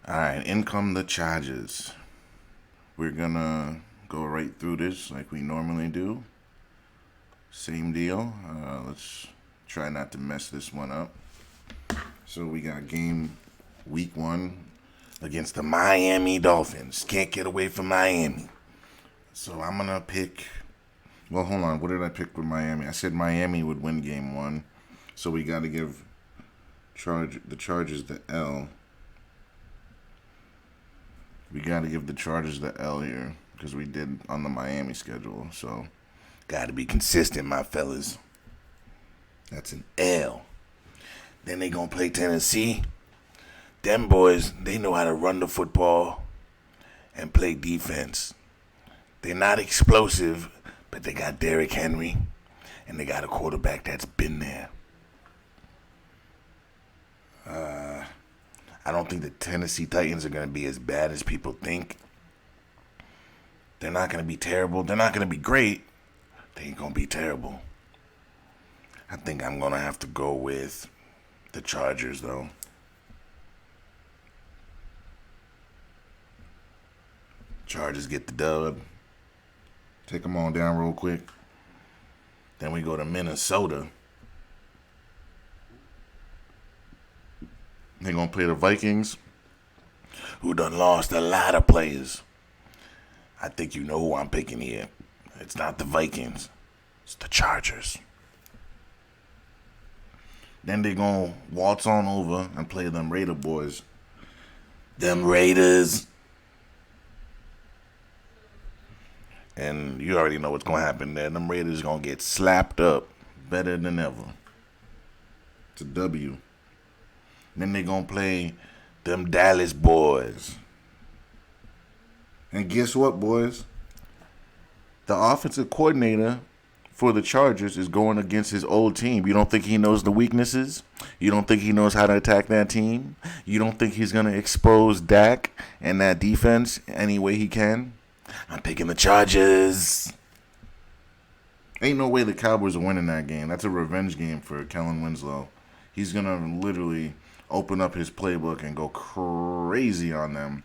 All right, in come the charges. We're gonna go right through this like we normally do. Same deal. Let's try not to mess this one up. So we got game week one against the Miami Dolphins. Can't get away from Miami. So I'm gonna pick. Well, hold on. What did I pick with Miami? I said Miami would win game one. So we got to give the Chargers the L. We got to give the Chargers the L here because we did on the Miami schedule. So, got to be consistent, my fellas. That's an L. Then they going to play Tennessee. Them boys, they know how to run the football and play defense. They're not explosive, but they got Derrick Henry, and they got a quarterback that's been there. I don't think the Tennessee Titans are going to be as bad as people think. They're not going to be terrible. They're not going to be great. They ain't going to be terrible. I think I'm going to have to go with the Chargers, though. Chargers get the dub. Take them on down real quick. Then we go to Minnesota. They're going to play the Vikings, who done lost a lot of players. I think you know who I'm picking here. It's not the Vikings. It's the Chargers. Then they're going to waltz on over and play them Raider boys. Them Raiders. And you already know what's going to happen there. Them Raiders going to get slapped up better than ever. It's a W. Then they going to play them Dallas boys. And guess what, boys? The offensive coordinator for the Chargers is going against his old team. You don't think he knows the weaknesses? You don't think he knows how to attack that team? You don't think he's going to expose Dak and that defense any way he can? I'm picking the Chargers. Ain't no way the Cowboys are winning that game. That's a revenge game for Kellen Winslow. He's going to literally open up his playbook and go crazy on them.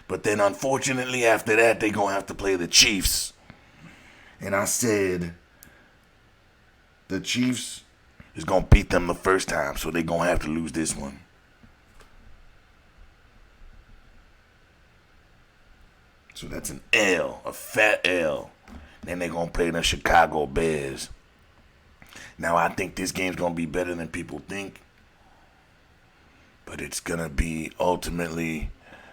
But then, unfortunately, after that, they're going to have to play the Chiefs. And I said the Chiefs is going to beat them the first time, so they're going to have to lose this one. So that's an L, a fat L. Then they're going to play the Chicago Bears. Now, I think this game's going to be better than people think. But it's going to be ultimately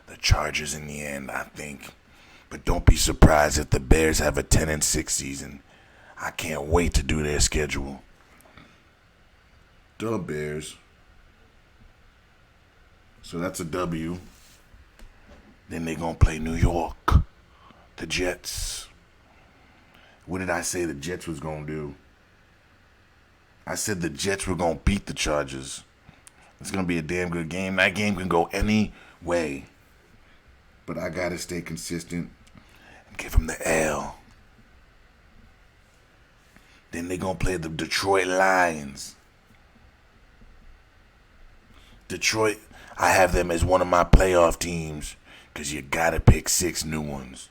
the Chargers in the end, I think. But don't be surprised if the Bears have a 10-6 season. I can't wait to do their schedule. The Bears. So that's a W. Then they're going to play New York. The Jets. What did I say the Jets was going to do? I said the Jets were going to beat the Chargers. It's going to be a damn good game. That game can go any way. But I got to stay consistent and give them the L. Then they're going to play the Detroit Lions. Detroit, I have them as one of my playoff teams because you got to pick 6 new ones.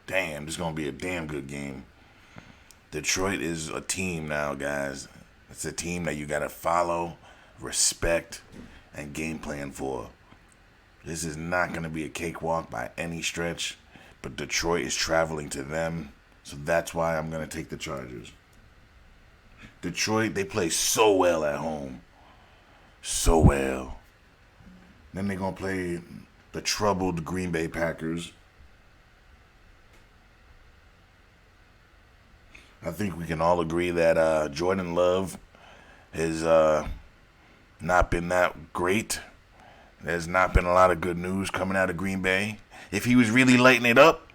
Damn, this is going to be a damn good game. Detroit is a team now, guys. It's a team that you got to follow, respect, and game plan for. This is not going to be a cakewalk by any stretch, but Detroit is traveling to them, so that's why I'm going to take the Chargers. Detroit, they play so well at home. So well. Then they're going to play the troubled Green Bay Packers. I think we can all agree that Jordan Love has not been that great. There's not been a lot of good news coming out of Green Bay. If he was really lighting it up,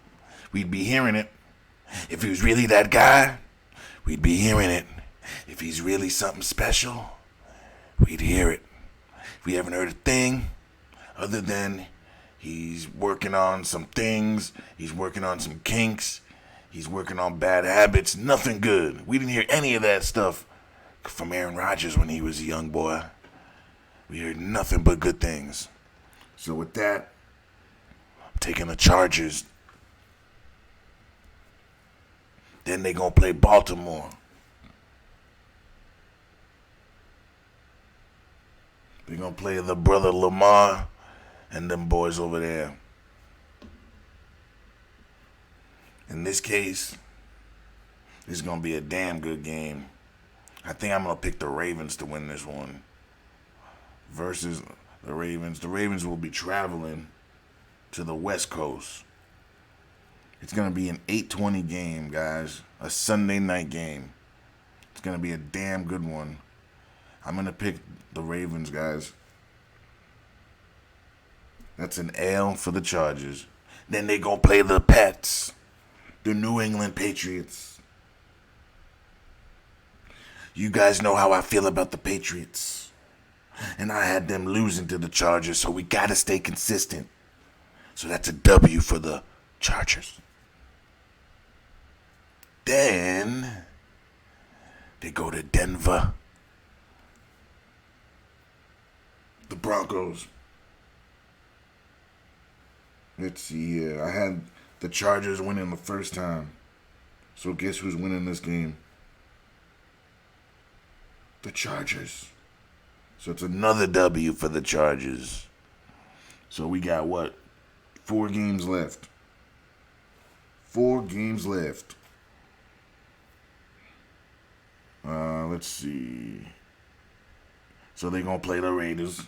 we'd be hearing it. If he was really that guy, we'd be hearing it. If he's really something special, we'd hear it. We haven't heard a thing other than he's working on some things. He's working on some kinks. He's working on bad habits. Nothing good. We didn't hear any of that stuff from Aaron Rodgers when he was a young boy. We heard nothing but good things. So with that, I'm taking the Chargers. Then they gonna play Baltimore. They gonna play the brother Lamar and them boys over there. In this case, it's gonna be a damn good game. I think I'm gonna pick the Ravens to win this one versus the Ravens. The Ravens will be traveling to the West Coast. It's gonna be an 8:20 game, guys. A Sunday night game. It's gonna be a damn good one. I'm gonna pick the Ravens, guys. That's an L for the Chargers. Then they gonna play the Pats, the New England Patriots. You guys know how I feel about the Patriots. And I had them losing to the Chargers, so we gotta stay consistent. So that's a W for the Chargers. Then they go to Denver. The Broncos. Let's see here. I had the Chargers winning the first time. So guess who's winning this game? The Chargers. So it's another W for the Chargers. So we got what? 4 games left. 4 games left. Let's see. So they're going to play the Raiders.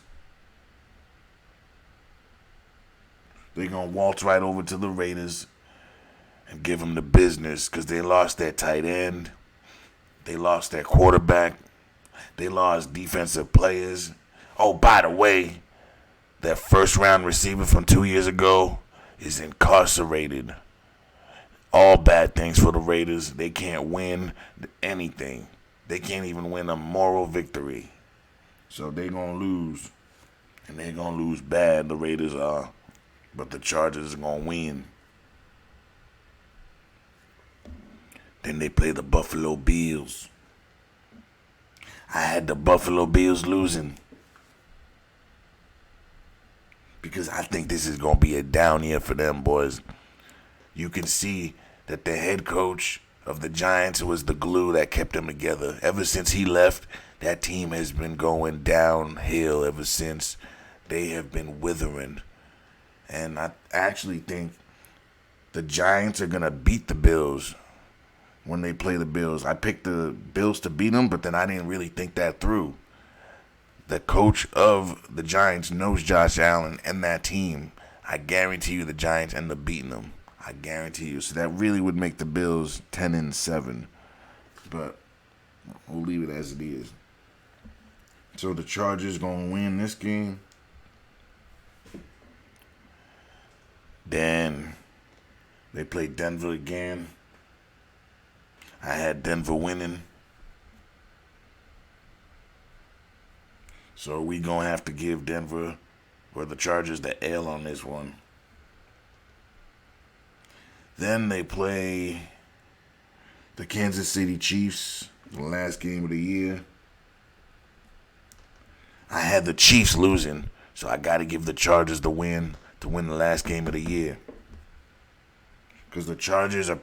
They're going to waltz right over to the Raiders and give them the business because they lost their tight end. They lost their quarterback. They lost defensive players. Oh, by the way, their first-round receiver from 2 years ago is incarcerated. All bad things for the Raiders. They can't win anything. They can't even win a moral victory. So they're going to lose. And they're going to lose bad, the Raiders are. But the Chargers are going to win. Then they play the Buffalo Bills. I had the Buffalo Bills losing. Because I think this is going to be a down year for them, boys. You can see that the head coach of the Giants was the glue that kept them together. Ever since he left, that team has been going downhill ever since. They have been withering. And I actually think the Giants are going to beat the Bills when they play the Bills. I picked the Bills to beat them, but then I didn't really think that through. The coach of the Giants knows Josh Allen and that team. I guarantee you the Giants end up beating them. I guarantee you. So that really would make the Bills 10-7. But we'll leave it as it is. So the Chargers going to win this game. Then they play Denver again. I had Denver winning. So we going to have to give Denver or the Chargers the L on this one. Then they play the Kansas City Chiefs, the last game of the year. I had the Chiefs losing, so I got to give the Chargers the win to win the last game of the year. Because the Chiefs are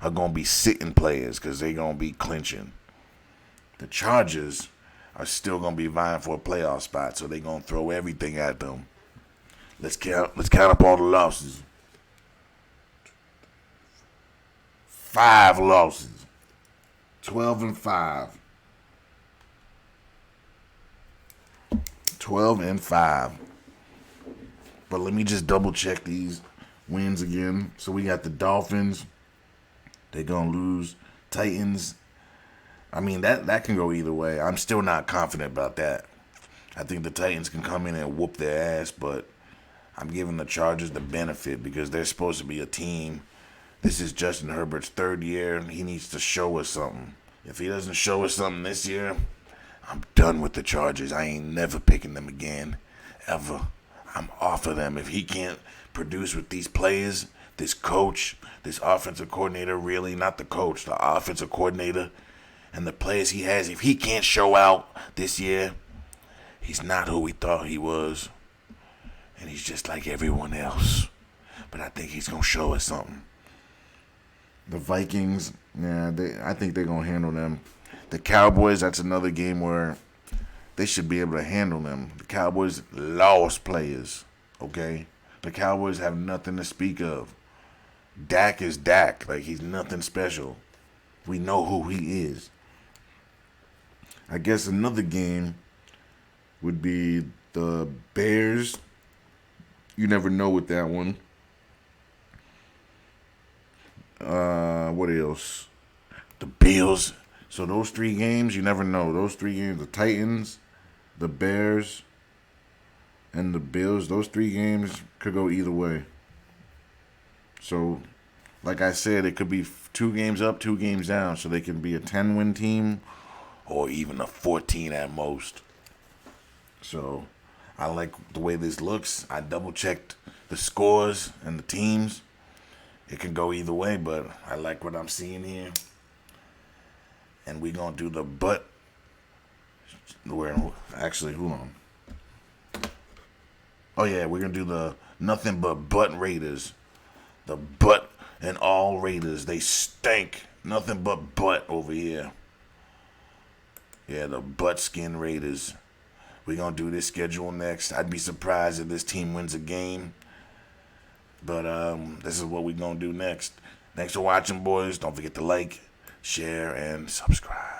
going to be sitting players because they're going to be clinching. The Chargers are still going to be vying for a playoff spot, so they're going to throw everything at them. Let's count up all the losses. 5 losses. 12-5. 12-5. But let me just double check these wins again. So we got the Dolphins. They're going to lose. Titans. I mean, that can go either way. I'm still not confident about that. I think the Titans can come in and whoop their ass, but I'm giving the Chargers the benefit because they're supposed to be a team. This is Justin Herbert's 3rd year, and he needs to show us something. If he doesn't show us something this year, I'm done with the Chargers. I ain't never picking them again, ever. I'm off of them. If he can't produce with these players, this coach, this offensive coordinator, really, not the coach, the offensive coordinator, and the players he has, if he can't show out this year, He's not who we thought he was, and he's just like everyone else. But I think he's gonna show us something. The Vikings, yeah, I think they're gonna handle them. The Cowboys, that's another game where they should be able to handle them. The Cowboys lost players, okay? The Cowboys have nothing to speak of. Dak is Dak, like he's nothing special. We know who he is. I guess another game would be the Bears. You never know with that one. What else? The Bills. So those three games, you never know. Those three games, the Titans, the Bears, and the Bills, those three games could go either way. So, like I said, it could be 2 games up, 2 games down. So they can be a 10-win team or even a 14 at most. So, I like the way this looks. I double-checked the scores and the teams. It can go either way, but I like what I'm seeing here. And we're going to do the butt. Actually, hold on. Oh, yeah, we're going to do the nothing but butt Raiders. The butt and all Raiders. They stink. Nothing but butt over here. Yeah, the butt skin Raiders. We're going to do this schedule next. I'd be surprised if this team wins a game. But this is what we're going to do next. Thanks for watching, boys. Don't forget to like, share, and subscribe.